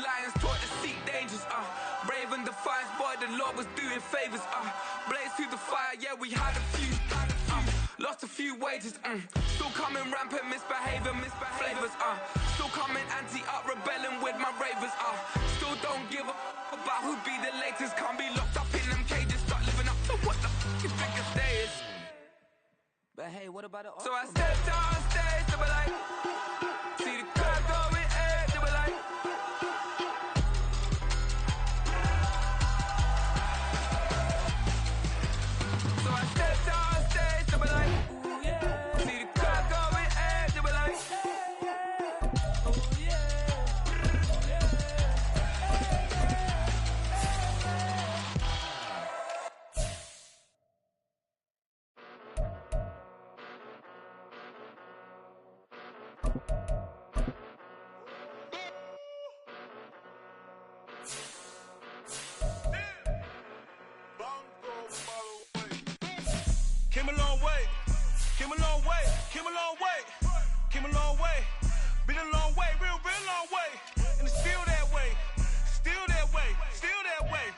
lions taught to seek dangers, brave and defiance, boy, the Lord was doing favors, blaze through the fire, yeah, we had a few, lost a few wages, still coming rampant, misbehavior, flavors, still coming anti-up, rebelling with my ravers, still don't give up about who be the latest, can't be locked up in them cages, start living up to what the f*** you think your day is. But hey, what about the So I stepped on stage, they were like, see the crowd going, they were like, so I stepped on stage, they were like, ooh yeah, see the crowd going, they were like, ooh yeah, Came a long way, came a long way, came a long way, came a long way, been a long way, real long way, and it's still that way, still that way, still that way,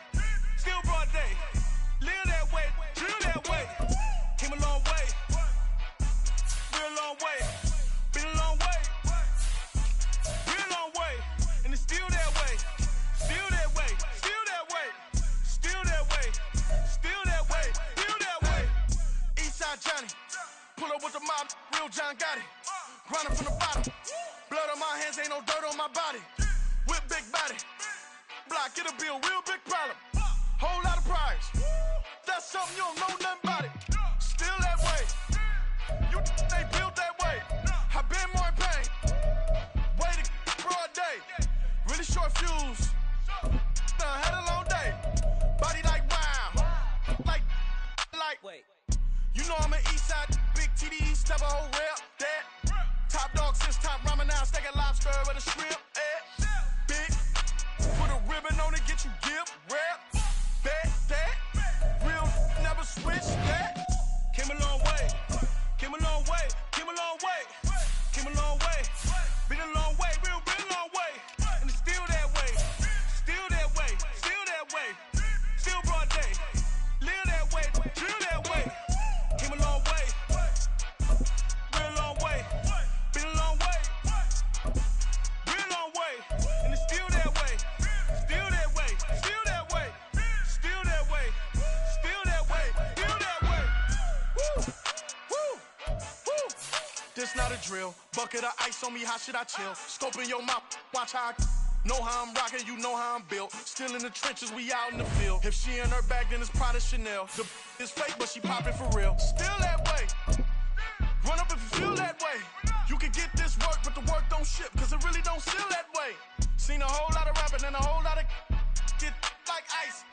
still broad day, live that way, drill that way, came a long way, real long way, been a long way, real long way, and it's still that way, still that way, still that way, still that way, still that way, still that way. Eastside Johnny, pull up with the mob, real John got it. Grinding from the bottom, blood on my hands, ain't no dirt on my body. Whip big body, block, it'll be a real big problem. Whole lot of priors, that's something you don't know nothing about it. Still that way, you they built that way. I been more in pain, way to broad day. Really short fuse, done had a long day. Body like wow, like. Wait. You know I'm an Eastside, big TDE, step a whole rep, that. Top dog since top ramen now, steak a lobster with a shrimp, big, put a ribbon on it, get you give, rep, that, real, never switch, that. Came a long way, came a long way, came a long way, came a long way, been a long way, real long way, and it's still that way, still that way, still that way, still broad day, live that way, drill that way. Came a long way, real long way, been a long way, real long way, and it's still that way, still that way, still that way, still that way, still that way, still that way. Woo, woo, woo. This not a drill, bucket of ice on me, how should I chill? Scope in your mouth, watch how I know how I'm rocking, you know how I'm built. Still in the trenches, we out in the field. If she in her bag, then it's Prada Chanel. The is fake, but she poppin' for real. Still that way. Run up if you feel that way. You can get this work, but the work don't ship, cause it really don't feel that way. Seen a whole lot of rapping and a whole lot of get like ice.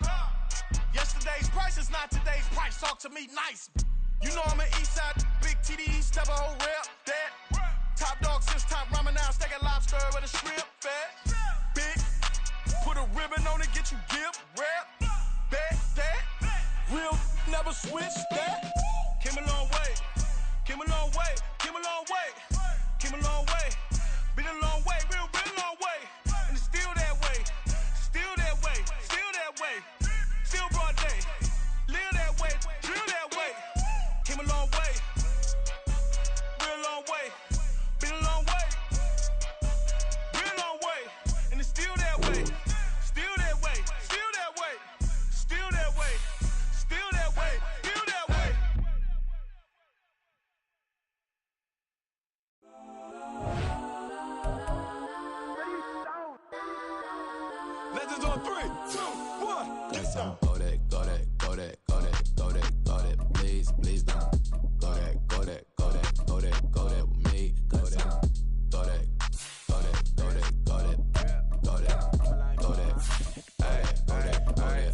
Yesterday's price is not today's price. Talk to me nice. You know I'm an Eastside, big TDE, step a whole rep, that. Top dog since top ramen now, steak a lobster with a shrimp, fat. Big, put a ribbon on it, get you give, rep, that, real, never switch, that. Came a long way, came a long way, came a long way, came a long way, been a long way, real long way, and it's still that way, still that way, still that way, still broad day, live that way, drill that way, came a long way, real long way, been a long way, real long way, and it's still that way, still that way, still that way, still that way, still that way, still that way. Legends on 3, 2, 1. Let's go. Go that, go that, go that, go that, go that, go that. Please, please don't. Go that, go that, go that, go that, go that with me. Go that, go that, go that, go that, go that, go that, go that. Hey, go that, go that.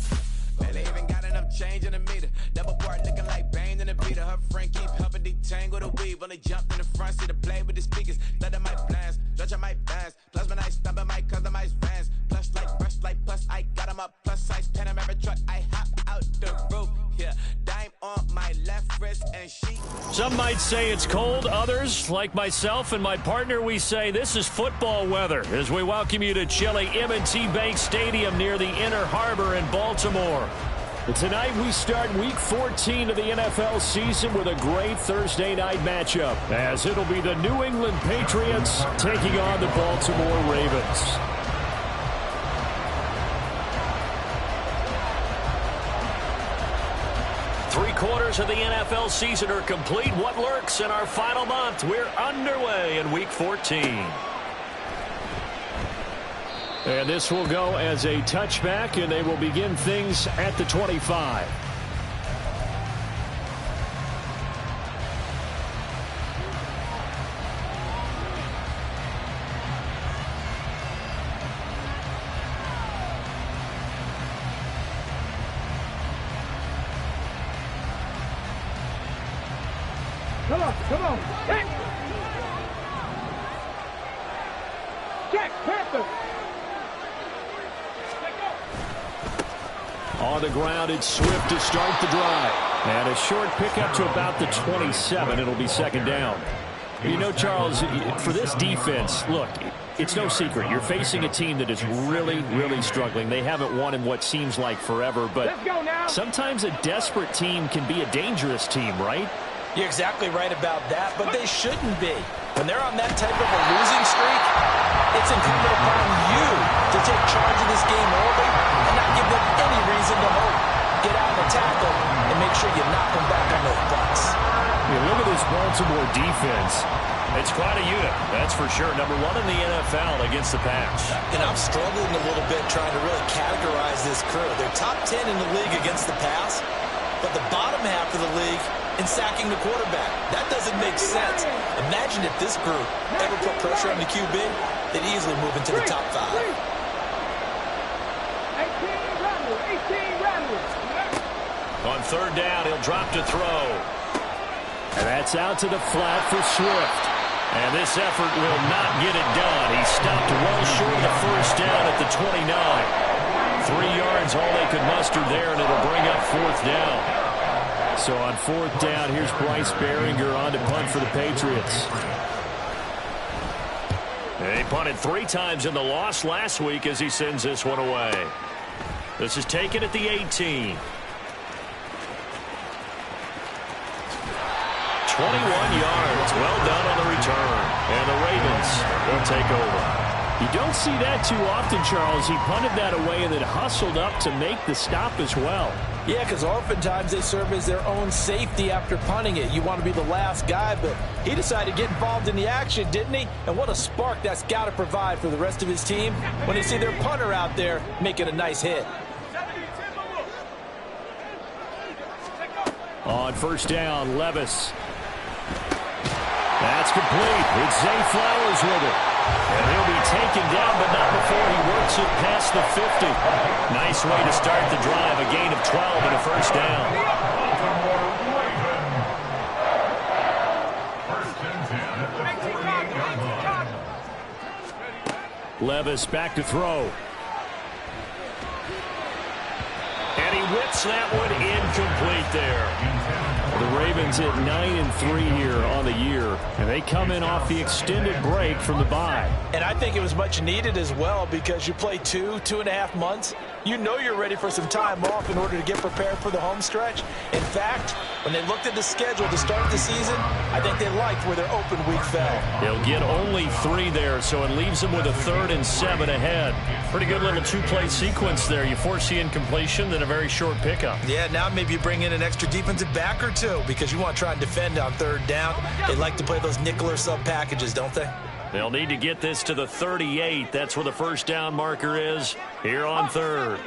Man, they even got enough change in the meter. Double part looking like Bane in the beater. Her friend keep helping detangle the weave. Only jumped in the front seat to play with the speakers. Let them might blast, stretch my bands. Plus when I stump in my customized vans. Plus like brush like plus I got them up. Plus size Panamera truck. I hop out the roof. Yeah, dime on my left wrist and she. Some might say it's cold. Others, like myself and my partner, we say this is football weather as we welcome you to chilly M&T Bank Stadium near the Inner Harbor in Baltimore. And tonight we start Week 14 of the NFL season with a great Thursday night matchup, as it'll be the New England Patriots taking on the Baltimore Ravens. Three-quarters of the NFL season are complete. What lurks in our final month? We're underway in Week 14. And this will go as a touchback, and they will begin things at the 25. Come on. Check. Check. Panther. On the ground, it's Swift to start the drive. And a short pickup to about the 27. It'll be second down. You know, Charles, for this defense, look, it's no secret. You're facing a team that is really, really struggling. They haven't won in what seems like forever, but sometimes a desperate team can be a dangerous team, right? You're exactly right about that, but they shouldn't be. When they're on that type of a losing streak, it's incumbent upon you to take charge of this game early and not give them any reason to hope. Get out and tackle and make sure you knock them back on those butts. Look at this Baltimore defense. It's quite a unit, that's for sure. Number one in the NFL against the pass. And I'm struggling a little bit trying to really categorize this crew. They're top 10 in the league against the pass, but the bottom half of the league in sacking the quarterback. That doesn't make sense. Imagine if this group ever put pressure on the QB, they'd easily move into the top 5. 18 rattlers. On third down, he'll drop to throw. And that's out to the flat for Swift. And this effort will not get it done. He stopped well short of the first down at the 29. 3 yards, all they could muster there, and it'll bring up fourth down. So on fourth down, here's Bryce Behringer on to punt for the Patriots. He punted 3 times in the loss last week as he sends this one away. This is taken at the 18. 21 yards. Well done on the return. And the Ravens will take over. You don't see that too often, Charles. He punted that away and then hustled up to make the stop as well. Yeah, because oftentimes they serve as their own safety after punting it. You want to be the last guy, but he decided to get involved in the action, didn't he? And what a spark that's got to provide for the rest of his team when they see their punter out there making a nice hit. On first down, Levis. That's complete. It's Zay Flowers with it. And he'll be taken down, but not before he works it past the 50. Nice way to start the drive. A gain of 12 and a first down. Levis back to throw. And he whips that one incomplete there. The Ravens at 9-3 here on the year, and they come in off the extended break from the bye. And I think it was much needed as well, because you play 2.5 months. You know you're ready for some time off in order to get prepared for the home stretch. In fact, when they looked at the schedule to start the season, I think they liked where their open week fell. They'll get only 3 there, so it leaves them with a 3rd and 7 ahead. Pretty good little 2-play sequence there. You force the incompletion, then a very short pickup. Yeah, now maybe you bring in an extra defensive back or 2, because you want to try and defend on 3rd down. They like to play those nickel or sub packages, don't they? They'll need to get this to the 38. That's where the first down marker is here on 3rd.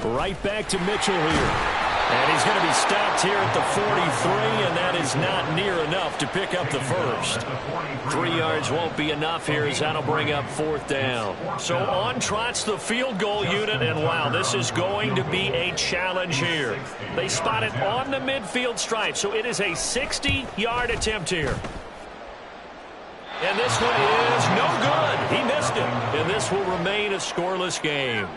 Right back to Mitchell here. And he's going to be stopped here at the 43, and that is not near enough to pick up the first. 3 yards won't be enough here, as that'll bring up 4th down. So on trots the field goal unit, and wow, this is going to be a challenge here. They spot it on the midfield stripe, so it is a 60-yard attempt here. And this one is no good. He missed it, and this will remain a scoreless game.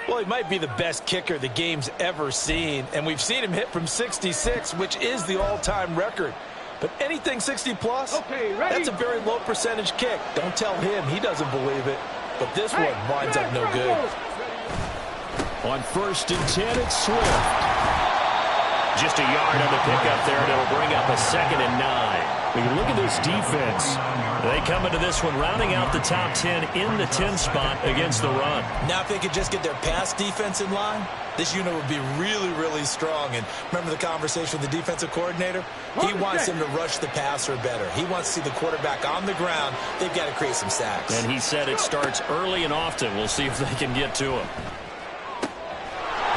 Well, he might be the best kicker the game's ever seen, and we've seen him hit from 66, which is the all-time record. But anything 60-plus, that's a very low percentage kick. Don't tell him he doesn't believe it. But this one winds up no good. On 1st and 10, it's Swift. Just a yard on the pickup there, and it'll bring up a 2nd and 9. When you look at this defense, they come into this one rounding out the top 10 in the 10 spot against the run. Now if they could just get their pass defense in line, this unit would be really, really strong. And remember the conversation with the defensive coordinator? He wants them to rush the passer better. He wants to see the quarterback on the ground. They've got to create some sacks. And he said it starts early and often. We'll see if they can get to him.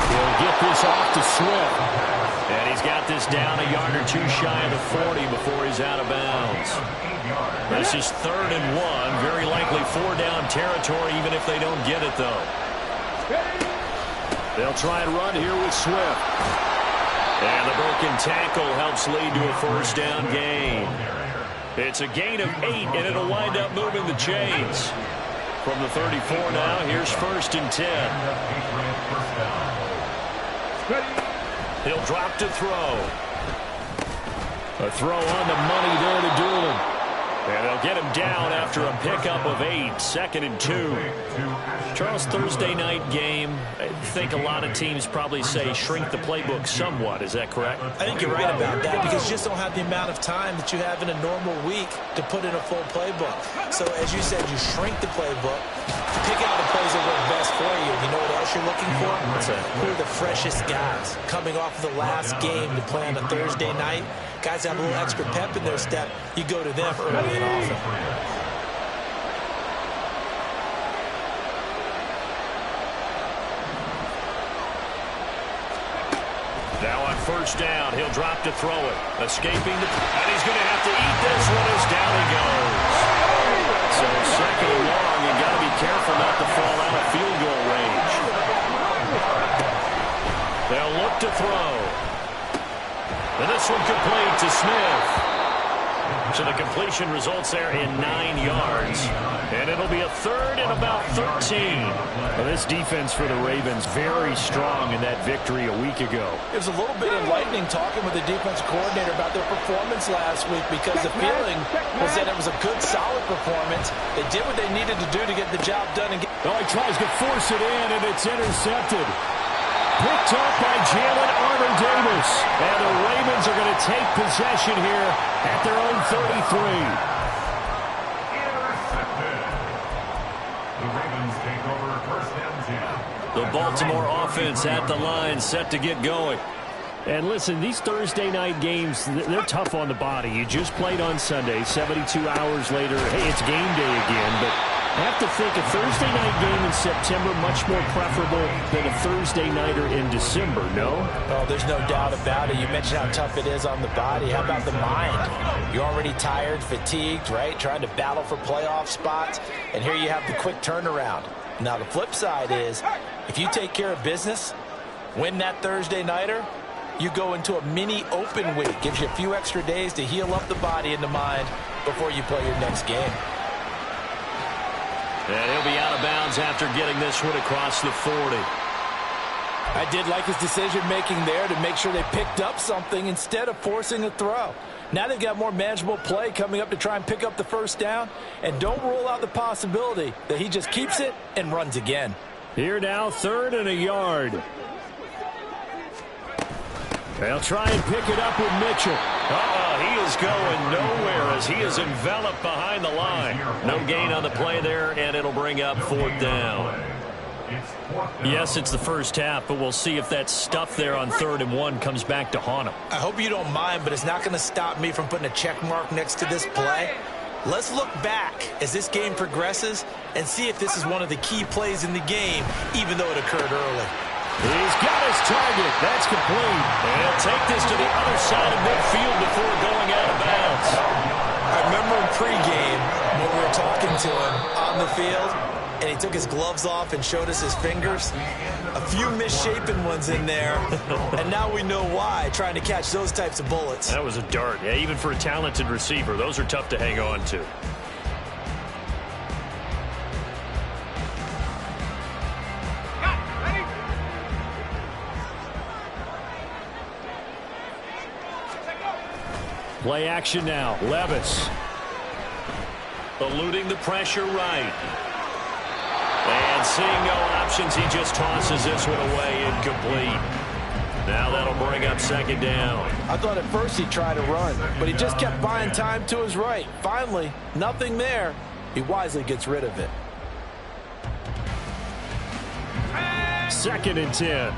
He'll get this off to Swift. And he's got this down a yard or two shy of the 40 before he's out of bounds. This is 3rd and 1. Very likely 4-down territory, even if they don't get it, though. They'll try and run here with Swift. And the broken tackle helps lead to a 1st down gain. It's a gain of 8, and it'll wind up moving the chains. From the 34 now, here's 1st and 10. He'll drop to throw. A throw on the money there to Doolin. And they'll get him down after a pickup of 8, 2nd and 2. Charles, Thursday night game, I think a lot of teams probably say shrink the playbook somewhat. Is that correct? I think you're right about that because you just don't have the amount of time that you have in a normal week to put in a full playbook. So as you said, you shrink the playbook, pick out the plays that work best for you. You know what else you're looking for? Who are the freshest guys coming off of the last game to play on a Thursday night? Guys have a little extra pep in their step. You go to them early and often. Now on 1st down, he'll drop to throw it. Escaping, and he's going to have to eat this one as down he goes. So 2nd and long, you got to be careful not to fall out of field goal range. They'll look to throw. And this one complete to Smith. So the completion results there in 9 yards. And it'll be a 3rd and about 13. Well, this defense for the Ravens very strong in that victory a week ago. It was a little bit enlightening talking with the defensive coordinator about their performance last week because the feeling was that it was a good, solid performance. They did what they needed to do to get the job done. And he tries to force it in, and it's intercepted. Picked up by Jalen Armour-Davis. And the Ravens are going to take possession here at their own 33. The Baltimore offense at the line, set to get going. And listen, these Thursday night games, they're tough on the body. You just played on Sunday, 72 hours later. Hey, it's game day again, but I have to think a Thursday night game in September much more preferable than a Thursday nighter in December, no? Oh, there's no doubt about it. You mentioned how tough it is on the body. How about the mind? You're already tired, fatigued, right? Trying to battle for playoff spots. And here you have the quick turnaround. Now, the flip side is, if you take care of business, win that Thursday nighter, you go into a mini open week. Gives you a few extra days to heal up the body and the mind before you play your next game. And he'll be out of bounds after getting this one across the 40. I did like his decision-making there to make sure they picked up something instead of forcing a throw. Now they've got more manageable play coming up to try and pick up the 1st down. And don't rule out the possibility that he just keeps it and runs again. Here now, 3rd and a yard. They'll try and pick it up with Mitchell. He is going nowhere as he is enveloped behind the line. No gain on the play there, and it'll bring up 4th down. Yes, it's the first half, but we'll see if that stuff there on 3rd and 1 comes back to haunt him. I hope you don't mind, but it's not going to stop me from putting a check mark next to this play. Let's look back as this game progresses and see if this is one of the key plays in the game, even though it occurred early. He's got his target. That's complete. And he'll take this to the other side of midfield before going out of bounds. I remember in pregame when we were talking to him on the field, and he took his gloves off and showed us his fingers. A few misshapen ones in there, and now we know why, trying to catch those types of bullets. That was a dart. Yeah, even for a talented receiver, those are tough to hang on to. Play action now. Levis. Eluding the pressure right. And seeing no options, he just tosses this one away incomplete. Now that'll bring up second down. I thought at first he'd try to run, but he just kept buying time to his right. Finally, nothing there. He wisely gets rid of it. 2nd and 10.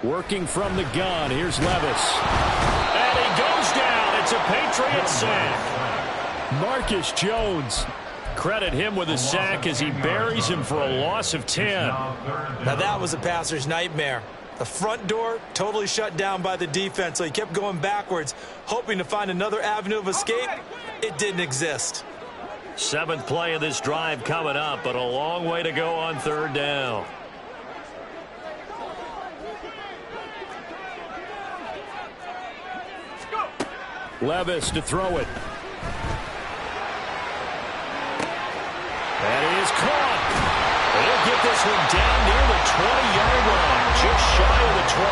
Working from the gun. Here's Levis. And he goes down. It's a Patriot sack. Marcus Jones. Credit him with a sack as he buries him for a loss of 10. Now that was a passer's nightmare. The front door totally shut down by the defense, so he kept going backwards, hoping to find another avenue of escape. It didn't exist. 7th play of this drive coming up, but a long way to go on 3rd down. Levis to throw it. And he is caught. He'll get this one down near the 20-yard line, just shy of the 20.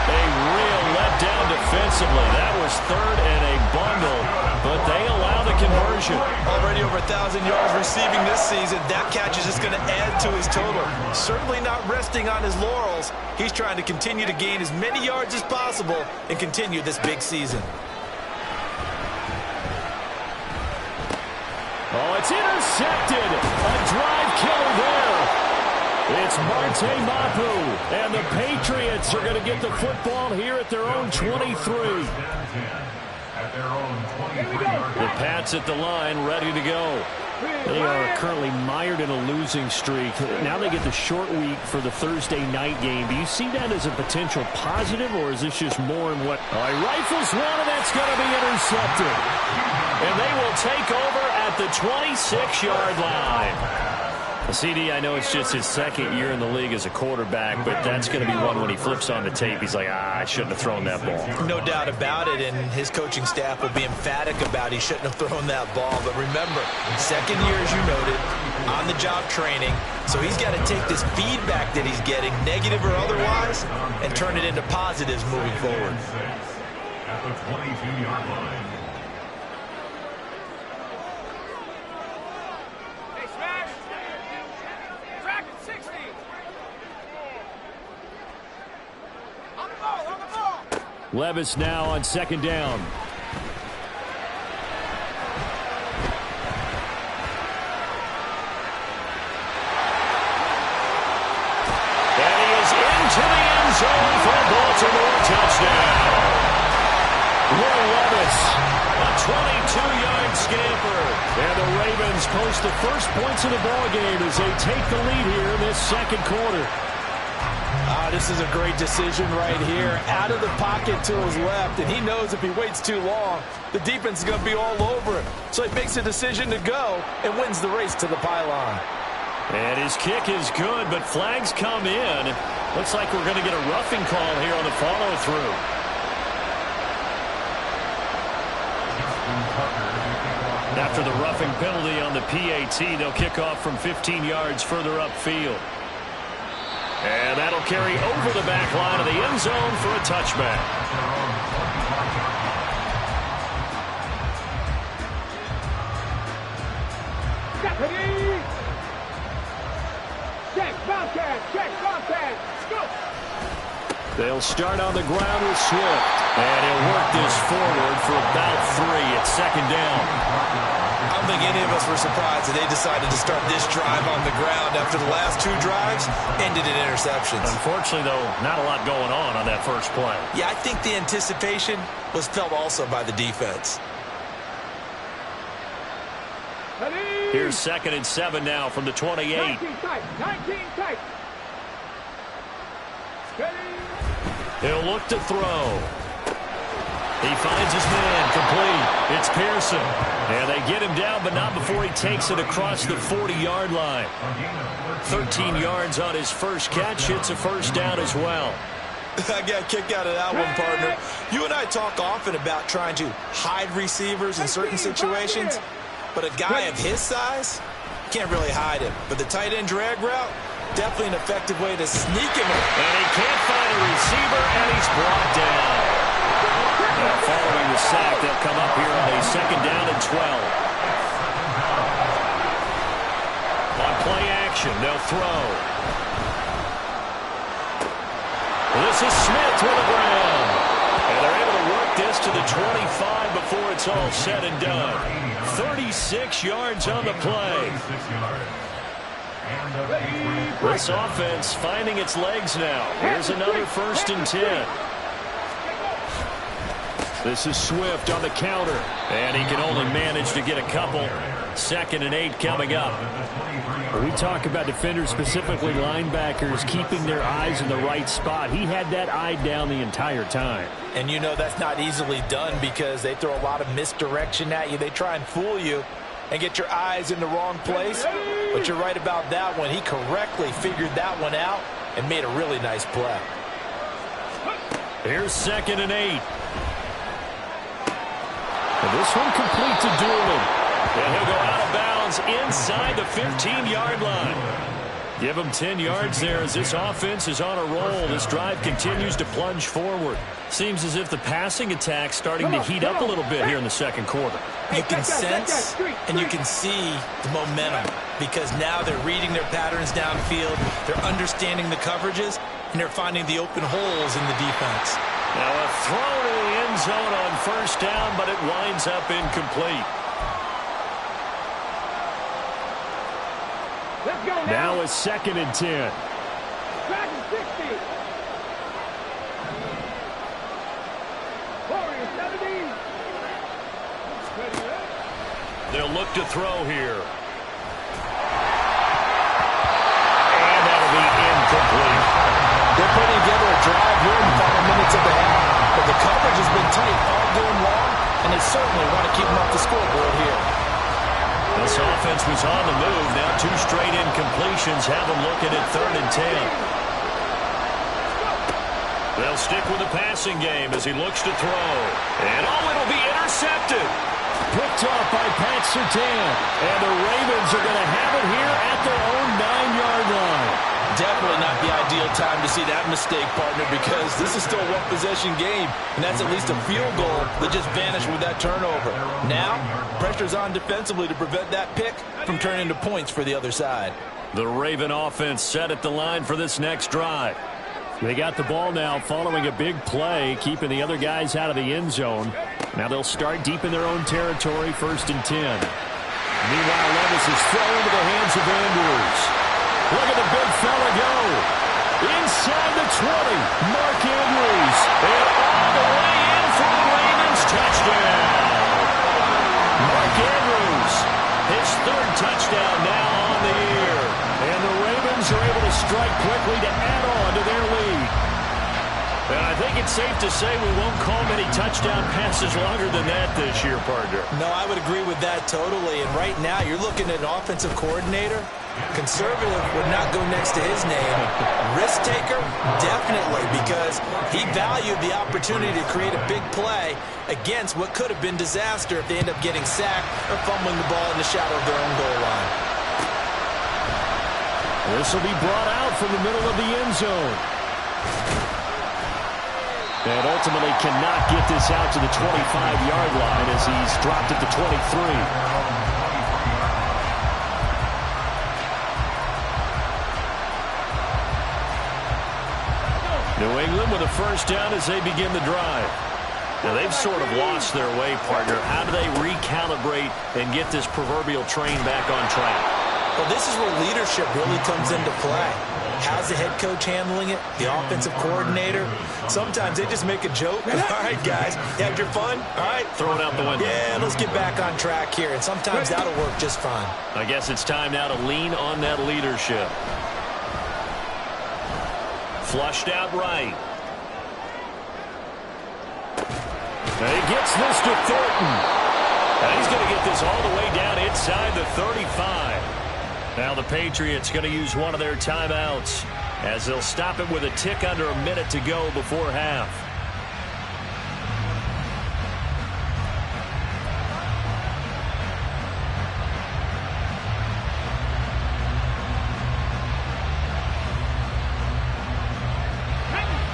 A real letdown defensively. That was 3rd and a bundle, but they allow the conversion. Already over 1,000 yards receiving this season. That catch is just going to add to his total. Certainly not resting on his laurels. He's trying to continue to gain as many yards as possible and continue this big season. Oh, it's intercepted. A drive killer there. It's Marte Mapu, and the Patriots are going to get the football here at their own 23. The Pats at the line, ready to go. They are currently mired in a losing streak. Now they get the short week for the Thursday night game. Do you see that as a potential positive, or is this just more in what... All right, rifles one, and that's going to be intercepted. And they will take over at the 26-yard line. CD, I know it's just his 2nd year in the league as a quarterback, but that's going to be one when he flips on the tape. He's like, I shouldn't have thrown that ball. No doubt about it, and his coaching staff will be emphatic about he shouldn't have thrown that ball. But remember, 2nd year, as you noted, on-the-job training, so he's got to take this feedback that he's getting, negative or otherwise, and turn it into positives moving forward. At the 22-yard line. Levis now on 2nd down. And he is into the end zone for a Baltimore touchdown. Will Levis, a 22-yard scamper. And the Ravens post the first points of the ballgame as they take the lead here in this 2nd quarter. This is a great decision right here. Out of the pocket to his left, and he knows if he waits too long, the defense is going to be all over him. So he makes a decision to go and wins the race to the pylon. And his kick is good, but flags come in. Looks like we're going to get a roughing call here on the follow-through. After the roughing penalty on the PAT, they'll kick off from 15 yards further upfield. And that'll carry over the back line of the end zone for a touchback. Deputy! Check, Bobcat, go! They'll start on the ground with Swift. And he'll work this forward for about 3 at 2nd down. I don't think any of us were surprised that they decided to start this drive on the ground after the last 2 drives ended in interceptions. Unfortunately, though, not a lot going on that first play. Yeah, I think the anticipation was felt also by the defense. Here's 2nd and 7 now from the 28. 19 tight. He'll look to throw. He finds his man, complete. It's Pearson. And they get him down, but not before he takes it across the 40-yard line. 13 yards on his first catch. It's a first down as well. I got a kick out of that one, partner. You and I talk often about trying to hide receivers in certain situations, but a guy of his size can't really hide him. But the tight end drag route, Definitely an effective way to sneak him. And he can't find a receiver, and he's brought down. Now, following the sack, they'll come up here on a 2nd down and 12. On play action, they'll throw. This is Smith with the ground. And they're able to work this to the 25 before it's all said and done. 36 yards on the play. This offense finding its legs now. Here's another 1st and 10. This is Swift on the counter. And he can only manage to get a couple. 2nd and 8 coming up. We talk about defenders, specifically linebackers, keeping their eyes in the right spot. He had that eye down the entire time. And you know that's not easily done because they throw a lot of misdirection at you. They try and fool you and get your eyes in the wrong place. But you're right about that one. He correctly figured that one out and made a really nice play. Here's 2nd and 8. And this one complete to Doolin. And he'll go out of bounds inside the 15-yard line. Give him 10 yards there as this offense is on a roll. This drive continues to plunge forward. Seems as if the passing attack's starting to heat up a little bit here in the 2nd quarter. You can sense and you can see the momentum because now they're reading their patterns downfield, they're understanding the coverages, and they're finding the open holes in the defense. Now a throw to the end zone on 1st down, but it winds up incomplete. Now it's 2nd and 10. Back and 60. Warriors 70. They'll look to throw here. And that'll be incomplete. They're putting together a drive here in the final minutes of the half. But the coverage has been tight all game long, and they certainly want to keep them off the scoreboard here. This offense was on the move. Now 2 straight incompletions have them looking at 3rd and 10. They'll stick with the passing game as he looks to throw. And it'll be intercepted. Picked off by Pat Surtain. And the Ravens are going to have it here at their own 9-yard line. Definitely not the ideal time to see that mistake, partner, because this is still a one-possession game, and that's at least a field goal that just vanished with that turnover. Now, pressure's on defensively to prevent that pick from turning into points for the other side. The Raven offense set at the line for this next drive. They got the ball now following a big play, keeping the other guys out of the end zone. Now they'll start deep in their own territory, 1st and 10. Meanwhile, Levis is thrown into the hands of Andrews. Look at the big fella go. Inside the 20, Mark Andrews. And all the way in for the Ravens touchdown. Mark Andrews, his 3rd touchdown now on the year. And the Ravens are able to strike quickly to add on to their lead. And I think it's safe to say we won't call many touchdown passes longer than that this year, partner. No, I would agree with that totally. And right now, you're looking at an offensive coordinator. Conservative would not go next to his name. Risk taker, definitely, because he valued the opportunity to create a big play against what could have been disaster if they end up getting sacked or fumbling the ball in the shadow of their own goal line. This will be brought out from the middle of the end zone. And ultimately cannot get this out to the 25-yard line as he's dropped at the 23. New England with a 1st down as they begin the drive. Now they've sort of lost their way, partner. How do they recalibrate and get this proverbial train back on track? Well, this is where leadership really comes into play. How's the head coach handling it? The offensive coordinator? Sometimes they just make a joke. All right, guys, you had your fun? All right. Throw it out the window. Yeah, let's get back on track here. And sometimes that'll work just fine. I guess it's time now to lean on that leadership. Flushed out right. And he gets this to Thornton. And he's going to get this all the way down inside the 35. Now the Patriots going to use one of their timeouts as they'll stop it with a tick under a minute to go before half.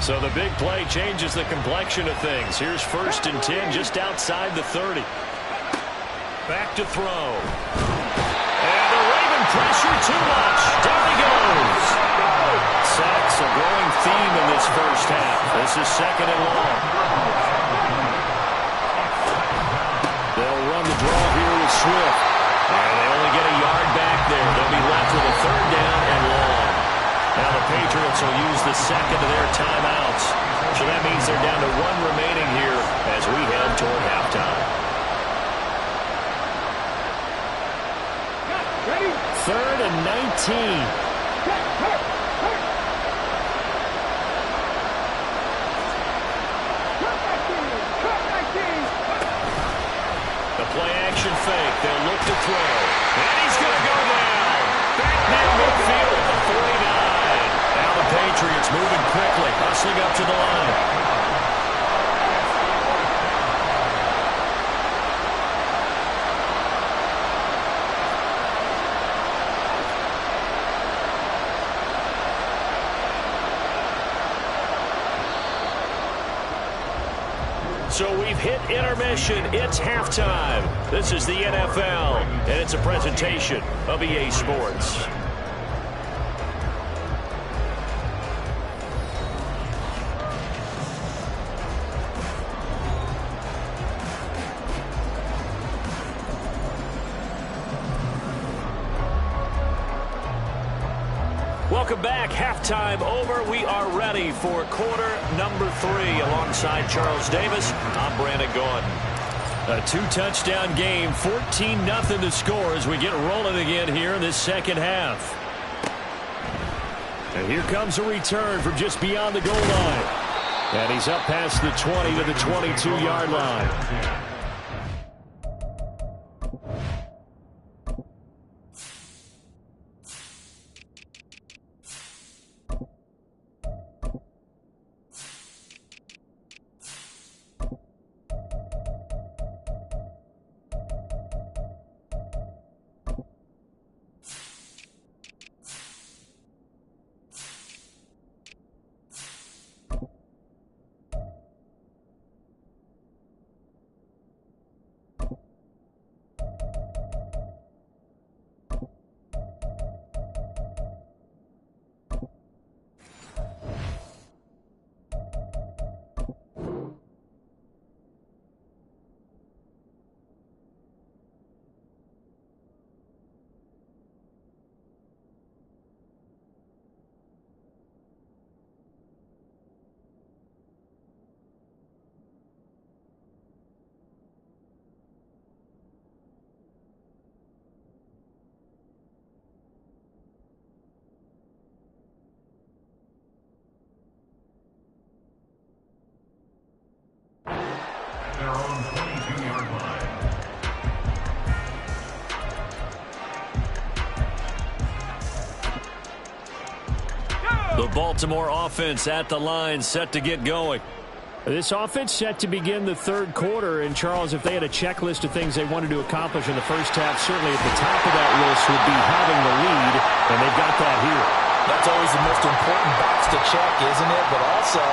So the big play changes the complexion of things. Here's 1st and 10 just outside the 30. Back to throw. And the Raven pressure too much. Down he goes. Sacks a growing theme in this first half. This is 2nd and long. They'll run the draw here with Swift. And they only get a yard back there. They'll be left with a 3rd down and long. Now the Patriots will use the 2nd of their timeouts. So that means they're down to 1 remaining here as we head toward halftime. Ready? 3rd and 19. The play-action fake. They'll look to throw. And he's going to go down. Back near midfield at the 49. Now the Patriots moving quickly, hustling up to the line. So we've hit intermission. It's halftime. This is the NFL, and it's a presentation of EA Sports. Welcome back. Halftime over. We are ready for quarter number 3 alongside Charles Davis. I'm Brandon Gordon. A 2-touchdown game, 14-0 to score as we get rolling again here in this second half. And here comes a return from just beyond the goal line. And he's up past the 20 to the 22-yard line. Their own 22-yard line. The Baltimore offense at the line, set to get going. This offense set to begin the 3rd quarter. And, Charles, if they had a checklist of things they wanted to accomplish in the first half, certainly at the top of that list would be having the lead, and they've got that here. That's always the most important box to check, isn't it? But also,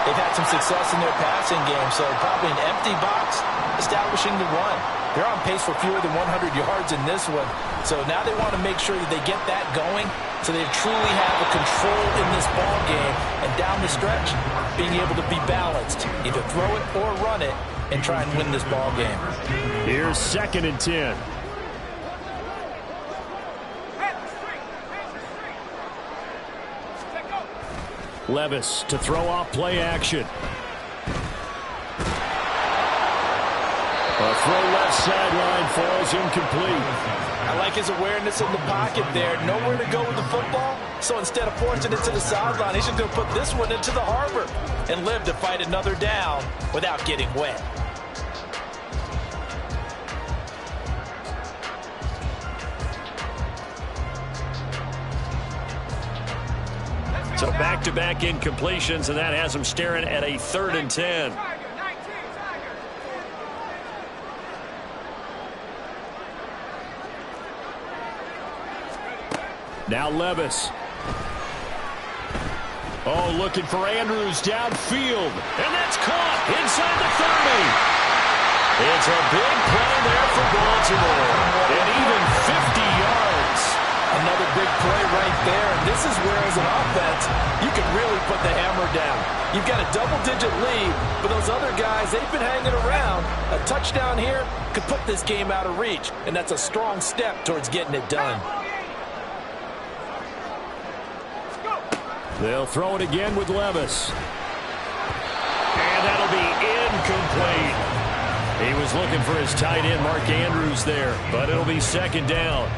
they've had some success in their passing game, so probably an empty box establishing the run. They're on pace for fewer than 100 yards in this one, so now they want to make sure that they get that going so they truly have a control in this ball game, and down the stretch, being able to be balanced, either throw it or run it, and try and win this ball game. Here's 2nd and 10. Levis to throw off play action. A throw left sideline falls incomplete. I like his awareness in the pocket there. Nowhere to go with the football. So instead of forcing it to the sideline, he's just going to put this one into the harbor and live to fight another down without getting wet. So back-to-back incompletions, and that has him staring at a 3rd and 10. Now Levis. Oh, looking for Andrews downfield. And that's caught inside the 30. It's a big play there for Baltimore. And even 50 yards. Another big play right there. And this is where, as an offense, you can really put the hammer down. You've got a double-digit lead, but those other guys, they've been hanging around. A touchdown here could put this game out of reach, and that's a strong step towards getting it done. They'll throw it again with Levis. And that'll be incomplete. He was looking for his tight end, Mark Andrews, there, but it'll be second down.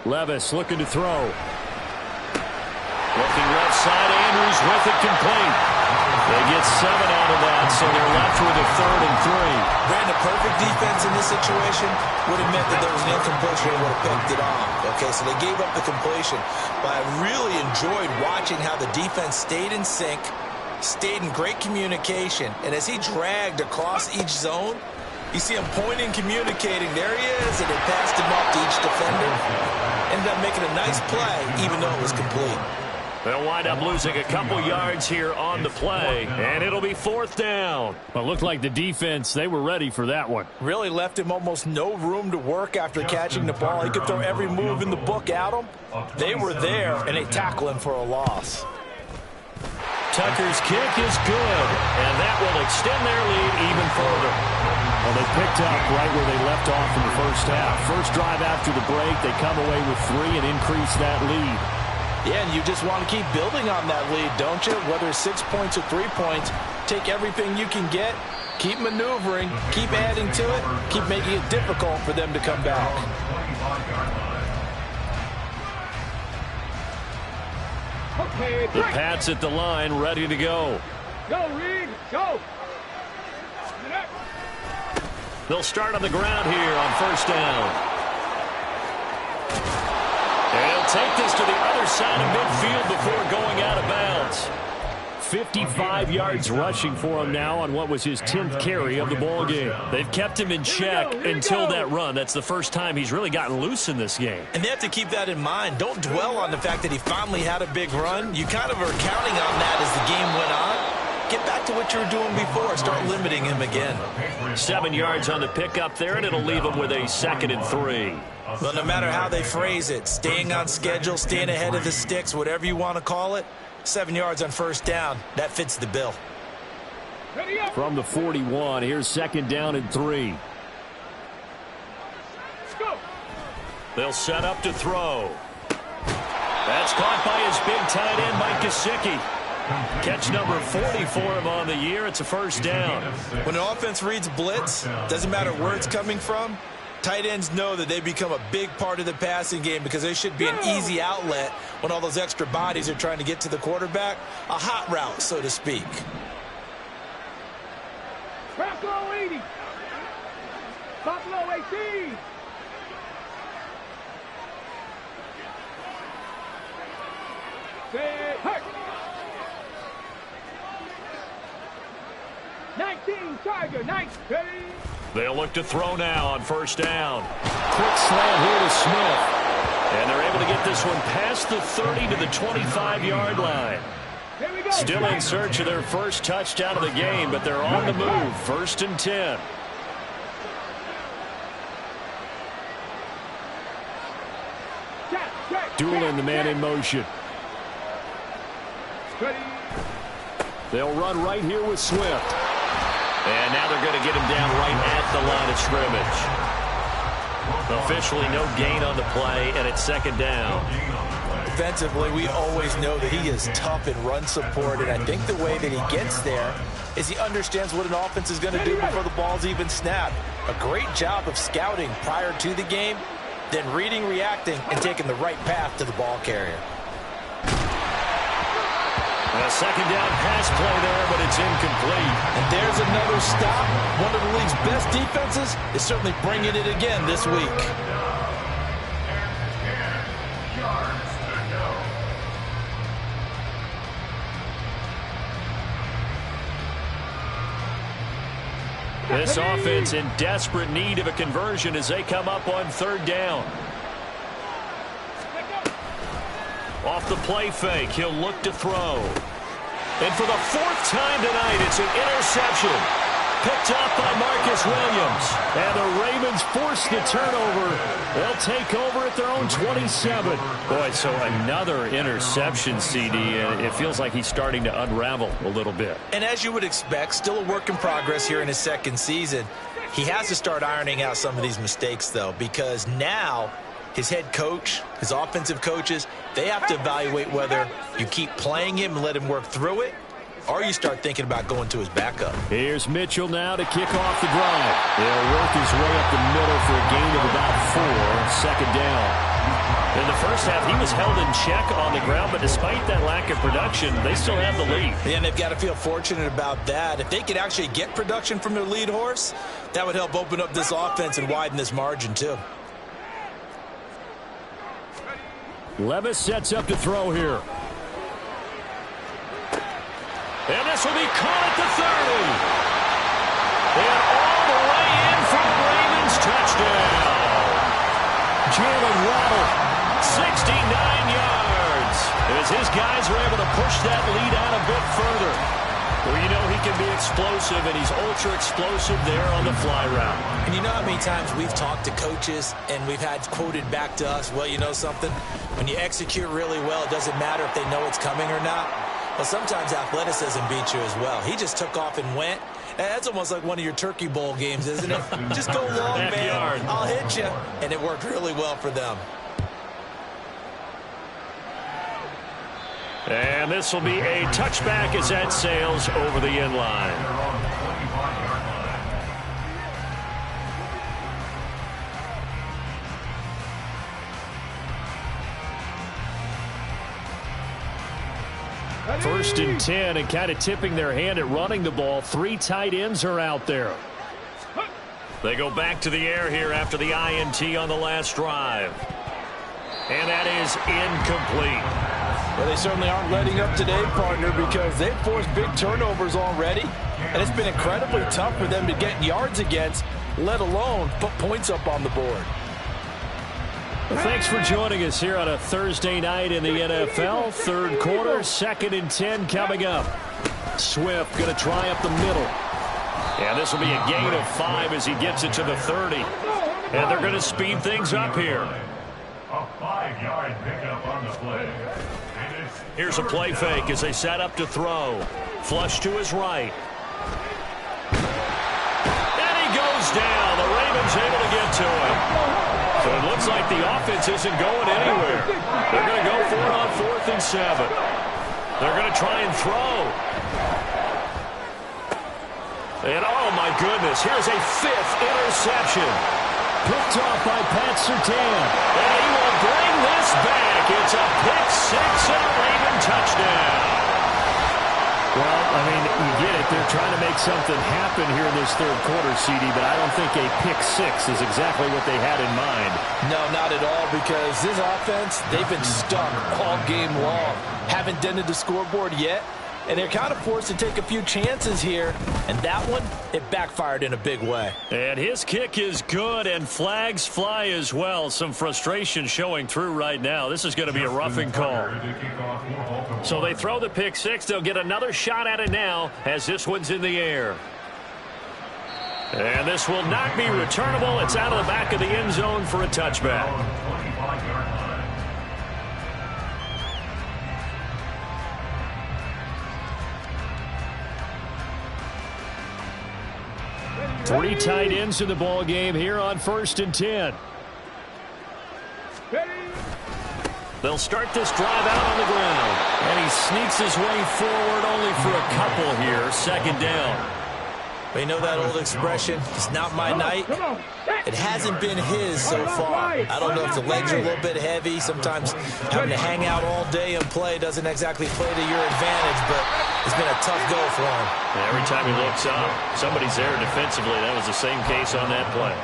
Levis looking to throw. Looking left side, Andrews with it complete. They get 7 out of that, so they're left with a 3rd and 3. Brandon, perfect defense in this situation would have meant that there was an incompletion and would have picked it off. Okay, so they gave up the completion. But I really enjoyed watching how the defense stayed in sync, stayed in great communication, and as he dragged across each zone, you see him pointing, communicating. There he is, and they passed him off to each defender. Ended up making a nice play, even though it was complete. They'll wind up losing a couple yards here on the play, and it'll be 4th down. Well, it looked like the defense, they were ready for that one. Really left him almost no room to work after catching the ball. He could throw every move in the book at him. They were there, and they tackle him for a loss. Tucker's kick is good, and that will extend their lead even further. Well, they picked up right where they left off in the first half. First drive after the break, they come away with 3 and increase that lead. Yeah, and you just want to keep building on that lead, don't you? Whether it's 6 points or 3 points, take everything you can get, keep maneuvering, keep adding to it, keep making it difficult for them to come back. Okay, The Pats at the line, ready to go. Go, Reed, go. They'll start on the ground here on first down. And he'll take this to the other side of midfield before going out of bounds. 55 yards rushing for him now on what was his 10th carry of the ball game. They've kept him in check until that run. That's the first time he's really gotten loose in this game. And they have to keep that in mind. Don't dwell on the fact that he finally had a big run. You kind of are counting on that as the game went on. Get back to what you were doing before. Start limiting him again. 7 yards on the pickup there, and it'll leave him with a 2nd and 3. Well, no matter how they phrase it, staying on schedule, staying ahead of the sticks, whatever you want to call it, 7 yards on first down, that fits the bill. From the 41, here's 2nd down and 3. They'll set up to throw. That's caught by his big tight end, Mike Gesicki. Catch number 40 for him on the year. It's a first down. When an offense reads blitz, doesn't matter where it's coming from, tight ends know that they become a big part of the passing game because they should be an easy outlet when all those extra bodies are trying to get to the quarterback. A hot route, so to speak. Buffalo 80. Buffalo 18. Say, hurt. 19, Tiger, 19. They'll look to throw now on first down. Quick slant here to Smith. And they're able to get this one past the 30 to the 25-yard line. Still in search of their first touchdown of the game, but they're on the move. 1st and 10. Doolin, the man in motion. They'll run right here with Swift. And now they're going to get him down right at the line of scrimmage. Officially no gain on the play, and it's 2nd down. Defensively, we always know that he is tough in run support, and I think the way that he gets there is he understands what an offense is going to do before the ball's even snapped. A great job of scouting prior to the game, then reading, reacting, and taking the right path to the ball carrier. A 2nd down pass play there, but it's incomplete. And there's another stop. One of the league's best defenses is certainly bringing it again this week. This offense in desperate need of a conversion as they come up on third down. Off the play fake, he'll look to throw. And for the fourth time tonight, it's an interception. Picked off by Marcus Williams. And the Ravens force the turnover. They'll take over at their own 27. Boy, so another interception, CD. And it feels like he's starting to unravel a little bit. And as you would expect, still a work in progress here in his second season. He has to start ironing out some of these mistakes, though, because now his head coach, his offensive coaches, they have to evaluate whether you keep playing him and let him work through it, or you start thinking about going to his backup. Here's Mitchell now to kick off the drive. He'll work his way up the middle for a gain of about 4, second down. In the first half, he was held in check on the ground, but despite that lack of production, they still have the lead. And they've got to feel fortunate about that. If they could actually get production from their lead horse, that would help open up this offense and widen this margin, too. Levis sets up to throw here. And this will be caught at the 30. And all the way in for the Ravens touchdown. Jalen Waddle, 69 yards. As his guys are able to push that lead out a bit further. Well, you know he can be explosive, and he's ultra explosive there on the fly route. And you know how many times we've talked to coaches and we've had quoted back to us, well, you know something? When you execute really well, it doesn't matter if they know it's coming or not. Well, sometimes athleticism beats you as well. He just took off and went. That's almost like one of your Turkey Bowl games, isn't it? Just go long, man. I'll hit you. And it worked really well for them. And this will be a touchback as that sails over the end line. First and 10, and kind of tipping their hand at running the ball. 3 tight ends are out there. They go back to the air here after the INT on the last drive. And that is incomplete. Well, they certainly aren't letting up today, partner, because they've forced big turnovers already. And it's been incredibly tough for them to get yards against, let alone put points up on the board. Well, thanks for joining us here on a Thursday night in the NFL. Third quarter, 2nd and 10 coming up. Swift going to try up the middle. And this will be a gain of 5 as he gets it to the 30. And they're going to speed things up here. A 5-yard pickup on the play. Here's a play fake as they set up to throw. Flush to his right. And he goes down. The Ravens able to get to him. So it looks like the offense isn't going anywhere. They're going to go for it on 4th and 7. They're going to try and throw. And oh my goodness, here's a 5th interception. Picked off by Pat Surtain. And he will bring this back. It's a pick 6 and a Raven touchdown. Well, I mean, you get it. They're trying to make something happen here in this third quarter, CD, but I don't think a pick 6 is exactly what they had in mind. No, not at all, because this offense, they've been stuck all game long. Haven't dented the scoreboard yet, and they're kind of forced to take a few chances here. And that one, it backfired in a big way. And his kick is good, and flags fly as well. Some frustration showing through right now. This is going to be a roughing call. So they throw the pick 6. They'll get another shot at it now as this one's in the air. And this will not be returnable. It's out of the back of the end zone for a touchback. Three tight ends in the ball game here on 1st and 10. They'll start this drive out on the ground. And he sneaks his way forward only for a couple here. 2nd down. But you know that old expression, it's not my night? It hasn't been his so far. I don't know if the legs are a little bit heavy. Sometimes having to hang out all day and play doesn't exactly play to your advantage, but it's been a tough go for him. And every time he looks up, somebody's there defensively. That was the same case on that play.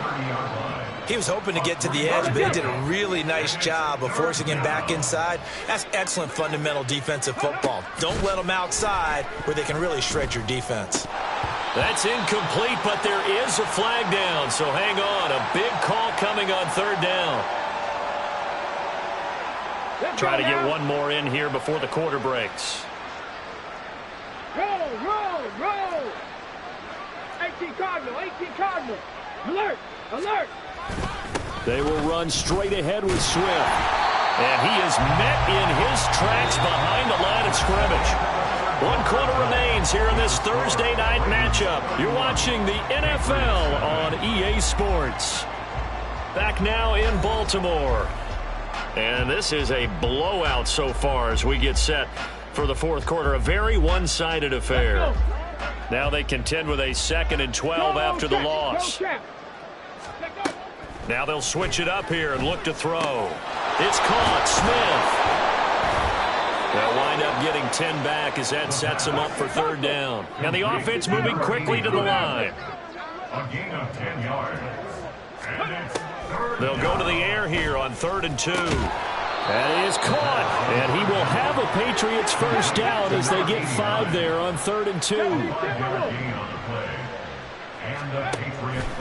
He was hoping to get to the edge, but they did a really nice job of forcing him back inside. That's excellent fundamental defensive football. Don't let them outside where they can really shred your defense. That's incomplete, but there is a flag down, so hang on. A big call coming on third down. Try to get one more in here before the quarter breaks. Roll. 18 Cardinal. Alert. They will run straight ahead with Swift. And he is met in his tracks behind the line of scrimmage. 1 quarter remains here in this Thursday night matchup. You're watching the NFL on EA Sports. Back now in Baltimore. And this is a blowout so far as we get set for the fourth quarter. A very one-sided affair. Now they contend with a 2nd and 12 after the loss. Now they'll switch it up here and look to throw. It's caught. Smith. They'll wind up getting 10 back as that sets them up for third down. And the offense moving quickly to the line. A gain of 10 yards. And it's They'll go to the air here on 3rd and 2. That is caught. And he will have a Patriots first down as they get 5 there on 3rd and 2.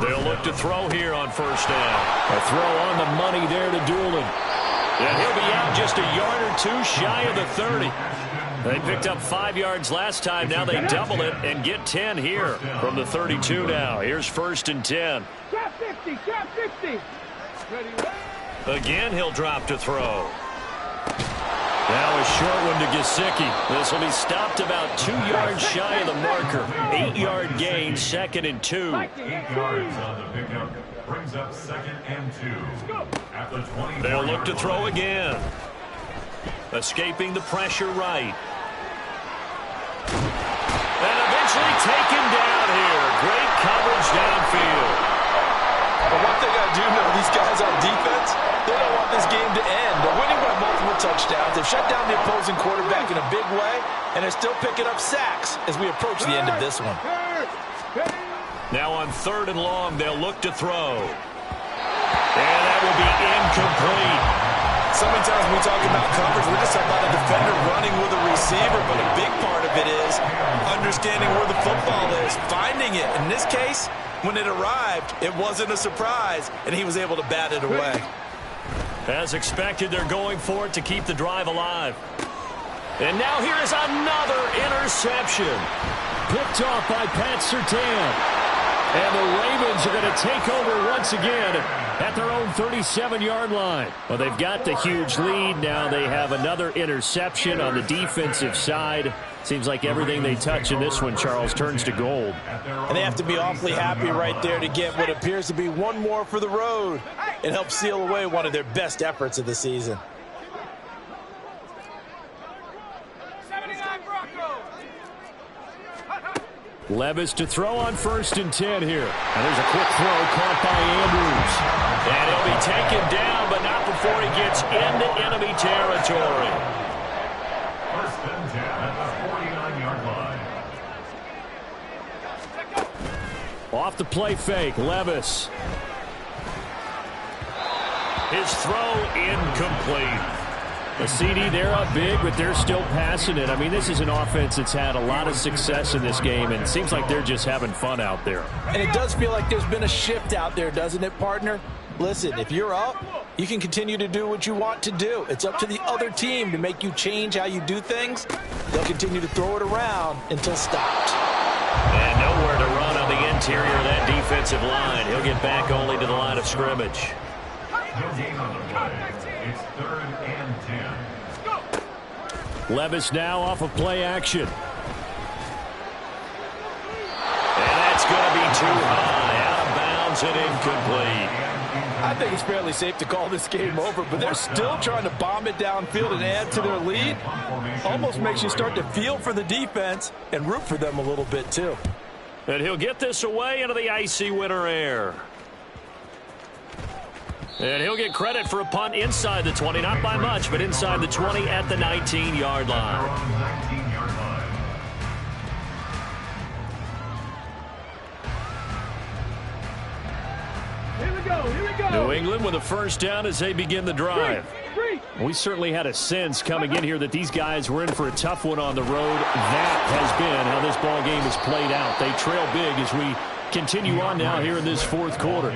They'll look to throw here on first down. A throw on the money there to Doolin. And he'll be out just a yard or 2 shy of the 30. They picked up 5 yards last time. Now they double it and get 10 here from the 32 now. Here's 1st and 10. Trap 50. Again, he'll drop to throw. Now a short one to Gesicki. This will be stopped about 2 yards shy of the marker. 8-yard gain, 2nd and 2. 8 yards on the pickup. Brings up 2nd and 2. At the 20. They'll look to throw again. Escaping the pressure right. And eventually taken down here. Great coverage downfield. But one thing I do know, these guys on defense, they don't want this game to end. They're winning by multiple touchdowns. They've shut down the opposing quarterback in a big way, and they're still picking up sacks as we approach the end of this one. Now on 3rd and long, they'll look to throw. And that will be incomplete. So many times when we talk about coverage, we're just talking about a defender running with a receiver, but a big part of it is understanding where the football is, finding it. In this case, when it arrived, it wasn't a surprise, and he was able to bat it away. As expected, they're going for it to keep the drive alive. And now here is another interception. Picked off by Pat Surtain. And the Ravens are going to take over once again at their own 37-yard line. Well, they've got the huge lead. Now they have another interception on the defensive side. Seems like everything they touch in this one, Charles, turns to gold. And they have to be awfully happy right there to get what appears to be one more for the road. It helps seal away one of their best efforts of the season. Levis to throw on 1st and 10 here. And there's a quick throw caught by Andrews. And he'll be taken down, but not before he gets into enemy territory. 1st and 10 at the 49-yard line. Off the play fake, Levis. His throw incomplete. The CD, they're up big, but they're still passing it. I mean, this is an offense that's had a lot of success in this game, and it seems like they're just having fun out there. And it does feel like there's been a shift out there, doesn't it, partner? Listen, if you're up, you can continue to do what you want to do. It's up to the other team to make you change how you do things. They'll continue to throw it around until stopped. And nowhere to run on the interior of that defensive line. He'll get back only to the line of scrimmage. No gain on the play. It's 3rd and 10. Levis now off of play action. And that's going to be too high. Out of bounds and incomplete. I think it's fairly safe to call this game over, but they're still trying to bomb it downfield and add to their lead. Almost makes you start to feel for the defense and root for them a little bit, too. And he'll get this away into the icy winter air. And he'll get credit for a punt inside the 20, not by much, but inside the 20 at the 19-yard line. Here we go. New England with a first down as they begin the drive. We certainly had a sense coming in here that these guys were in for a tough one on the road. That has been how this ball game has played out. They trail big as we continue on now here in this fourth quarter.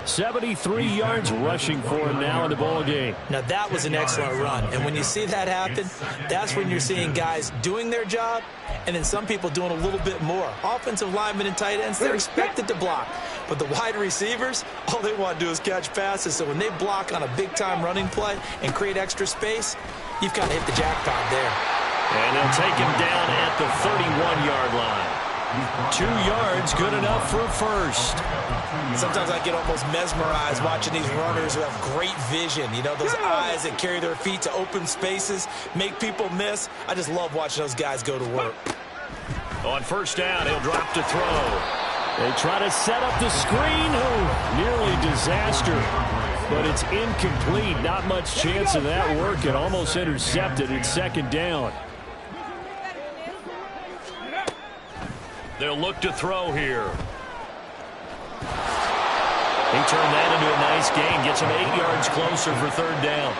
73 yards rushing for him now in the ball game. Now that was an excellent run, and when you see that happen, that's when you're seeing guys doing their job and then some people doing a little bit more. Offensive linemen and tight ends, they're expected to block, but the wide receivers, all they want to do is catch passes. So when they block on a big-time running play and create extra space, you've kind of hit the jackpot there. And they'll take him down at the 31-yard line. 2 yards, good enough for a first. Sometimes I get almost mesmerized watching these runners who have great vision. You know, those eyes that carry their feet to open spaces, make people miss. I just love watching those guys go to work. On first down, he'll drop to throw. They try to set up the screen. Oh, nearly disaster. But it's incomplete. Not much chance of that working. Almost intercepted. It's second down. They'll look to throw here. He turned that into a nice gain. Gets him 8 yards closer for third down.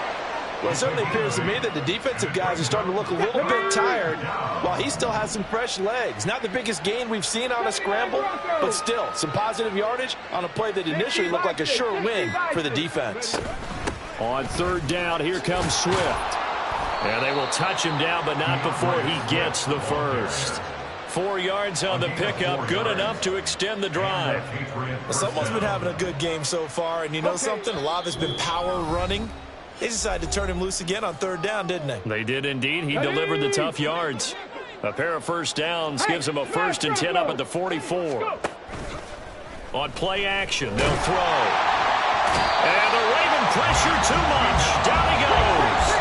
Well, it certainly appears to me that the defensive guys are starting to look a little bit tired while he still has some fresh legs. Not the biggest gain we've seen on a scramble, but still some positive yardage on a play that initially looked like a sure win for the defense. On third down, here comes Swift. And they will touch him down, but not before he gets the first. 4 yards on the pickup, good enough to extend the drive. Well, someone's been having a good game so far, and you know something? A lot of it's been power running. They decided to turn him loose again on third down, didn't they? They did indeed. He delivered the tough yards. A pair of first downs gives him a 1st and 10 up at the 44. On play action, they'll throw. And the Raven pressure too much. Down he goes.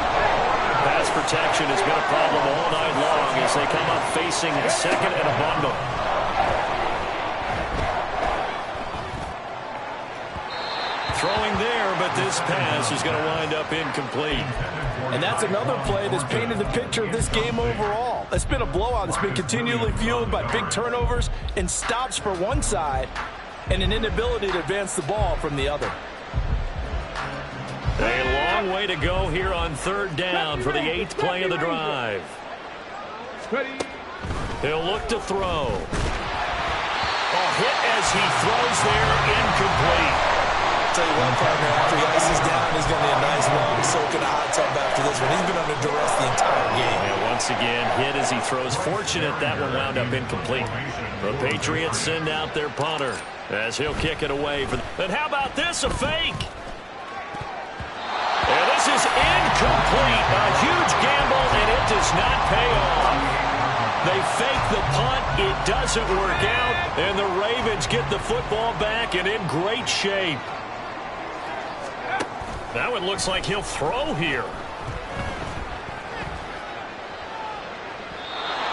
Pass protection has been a problem all night long as they come up facing second and a bundle. Throwing there, but this pass is going to wind up incomplete. And that's another play that's painted the picture of this game overall. It's been a blowout. It's been continually fueled by big turnovers and stops for one side and an inability to advance the ball from the other. A long way to go here on third down for the 8th play of the drive. He'll look to throw. A hit as he throws there, incomplete. Tell you what, partner, after he ices down, he's going to need a nice long soak in a hot tub after this one. He's been under duress the entire game. And once again, hit as he throws. Fortunate that one wound up incomplete. The Patriots send out their punter as he'll kick it away. And how about this, a fake? And this is incomplete. A huge gamble, and it does not pay off. They fake the punt. It doesn't work out, and the Ravens get the football back and in great shape. That one looks like he'll throw here.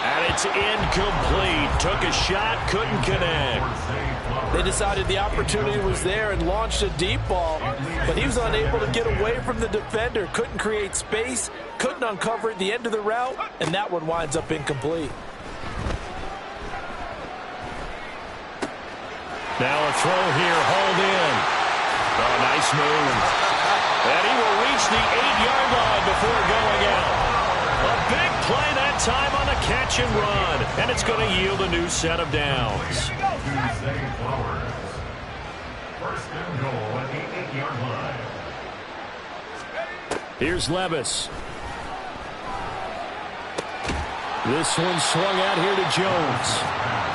And it's incomplete. Took a shot, couldn't connect. They decided the opportunity was there and launched a deep ball, but he was unable to get away from the defender, couldn't create space, couldn't uncover at the end of the route, and that one winds up incomplete. Now a throw here, hauled in. Oh, nice move. And he will reach the 8-yard line before going out. A big play that time on a catch and run, and it's going to yield a new set of downs. First and goal at the 8-yard line. Here's Levis. This one swung out here to Jones.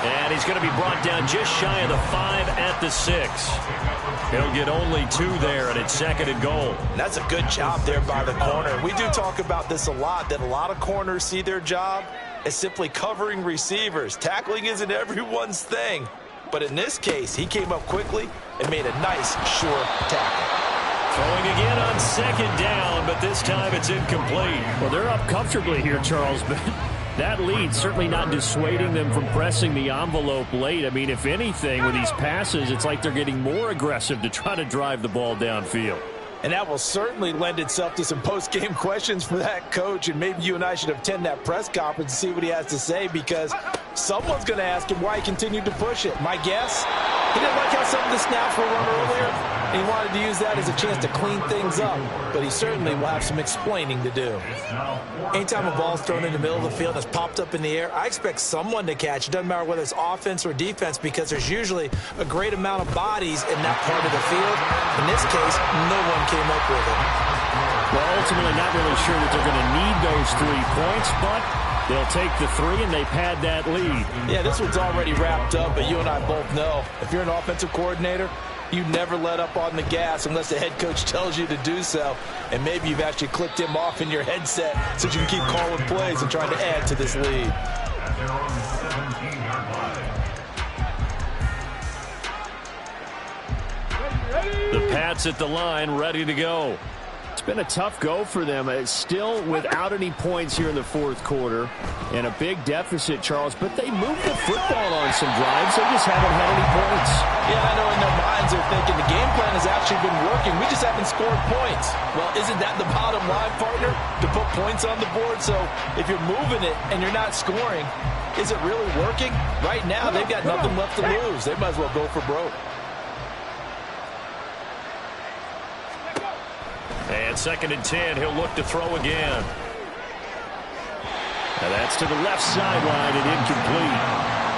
And he's going to be brought down just shy of the 5 at the 6. He'll get only 2 there, and it's 2nd and goal. That's a good job there by the corner. We do talk about this a lot, that a lot of corners see their job as simply covering receivers. Tackling isn't everyone's thing. But in this case, he came up quickly and made a nice, sure tackle. Throwing again on 2nd down, but this time it's incomplete. Well, they're up comfortably here, Charles, but that lead certainly not dissuading them from pressing the envelope late. I mean, if anything, with these passes, it's like they're getting more aggressive to try to drive the ball downfield. And that will certainly lend itself to some post-game questions for that coach, and maybe you and I should attend that press conference and see what he has to say, because someone's going to ask him why he continued to push it. My guess, he didn't like how some of the snaps were run earlier. And he wanted to use that as a chance to clean things up, but he certainly will have some explaining to do. Anytime a ball's thrown in the middle of the field and it's popped up in the air, I expect someone to catch. It doesn't matter whether it's offense or defense, because there's usually a great amount of bodies in that part of the field. In this case, no one came up with it. Well, ultimately not really sure that they're going to need those 3 points, but they'll take the 3 and they've had that lead. Yeah, this one's already wrapped up, but you and I both know if you're an offensive coordinator, you never let up on the gas unless the head coach tells you to do so. And maybe you've actually clicked him off in your headset so you can keep calling plays and trying to add to this lead. The Pats at the line, ready to go. It's been a tough go for them. It's still without any points here in the fourth quarter and a big deficit, Charles, but they moved the football on some drives. They just haven't had any points. Yeah, I know in their minds they're thinking the game plan has actually been working. We just haven't scored points. Well, isn't that the bottom line, partner? To put points on the board? So if you're moving it and you're not scoring, is it really working? Right now, they've got nothing left to lose. They might as well go for broke. And 2nd and 10, he'll look to throw again. Now that's to the left sideline and incomplete.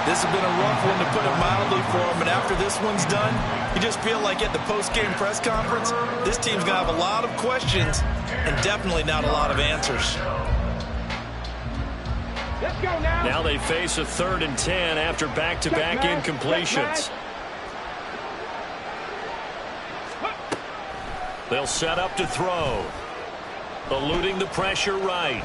This has been a rough one, to put it mildly, for him. And after this one's done, you just feel like at the post-game press conference, this team's going to have a lot of questions and definitely not a lot of answers. Let's go now. Now they face a 3rd and 10 after back-to-back incompletions. They'll set up to throw. Eluding the pressure right.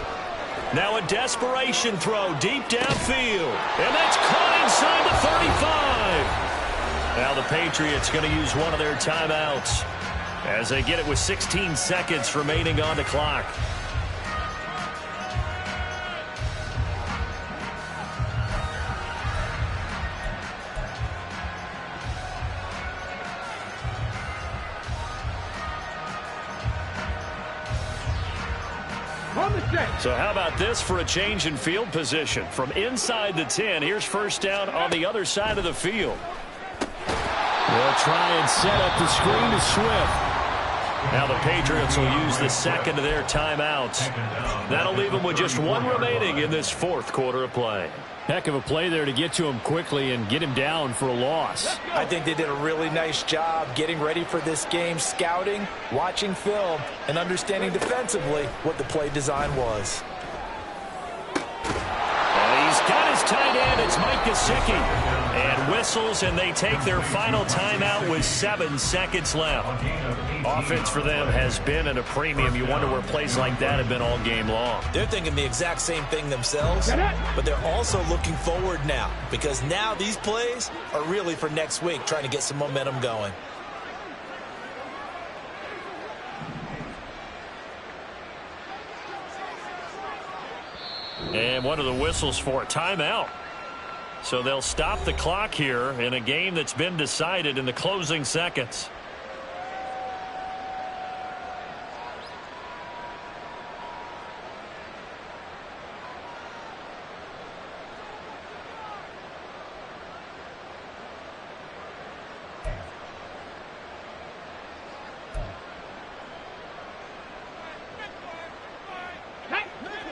Now a desperation throw deep downfield. And that's caught inside the 35. Now the Patriots going to use one of their timeouts as they get it with 16 seconds remaining on the clock. So how about this for a change in field position? From inside the 10, here's first down on the other side of the field. They'll try and set up the screen to Swift. Now the Patriots will use the second of their timeouts. That'll leave them with just 1 remaining in this fourth quarter of play. Heck of a play there to get to him quickly and get him down for a loss. I think they did a really nice job getting ready for this game, scouting, watching film, and understanding defensively what the play design was. He's got his tight end. It's Mike Gesicki. And whistles, and they take their final timeout with 7 seconds left. Offense for them has been at a premium. You wonder where plays like that have been all game long. They're thinking the exact same thing themselves, but they're also looking forward now, because now these plays are really for next week, trying to get some momentum going. And one of the whistles for a timeout. So they'll stop the clock here in a game that's been decided in the closing seconds.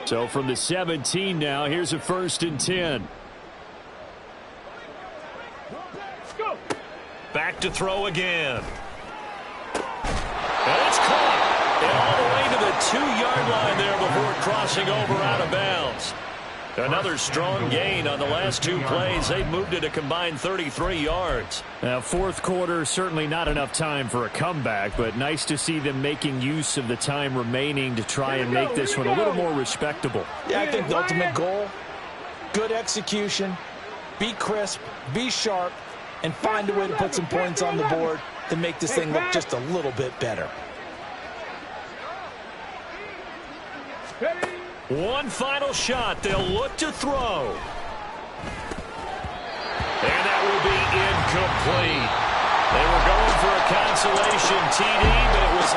So from the 17 now, here's a 1st and 10. Back to throw again. And it's caught. And all the way to the 2-yard line there before crossing over out of bounds. Another strong gain on the last 2 plays. They've moved it a combined 33 yards. Now, fourth quarter, certainly not enough time for a comeback, but nice to see them making use of the time remaining to try and make this one a little more respectable. Yeah, I think the ultimate goal, good execution, be crisp, be sharp, and find a way to put some points on the board to make this thing look just a little bit better. One final shot. They'll look to throw. And that will be incomplete. They were going for a consolation TD, but it was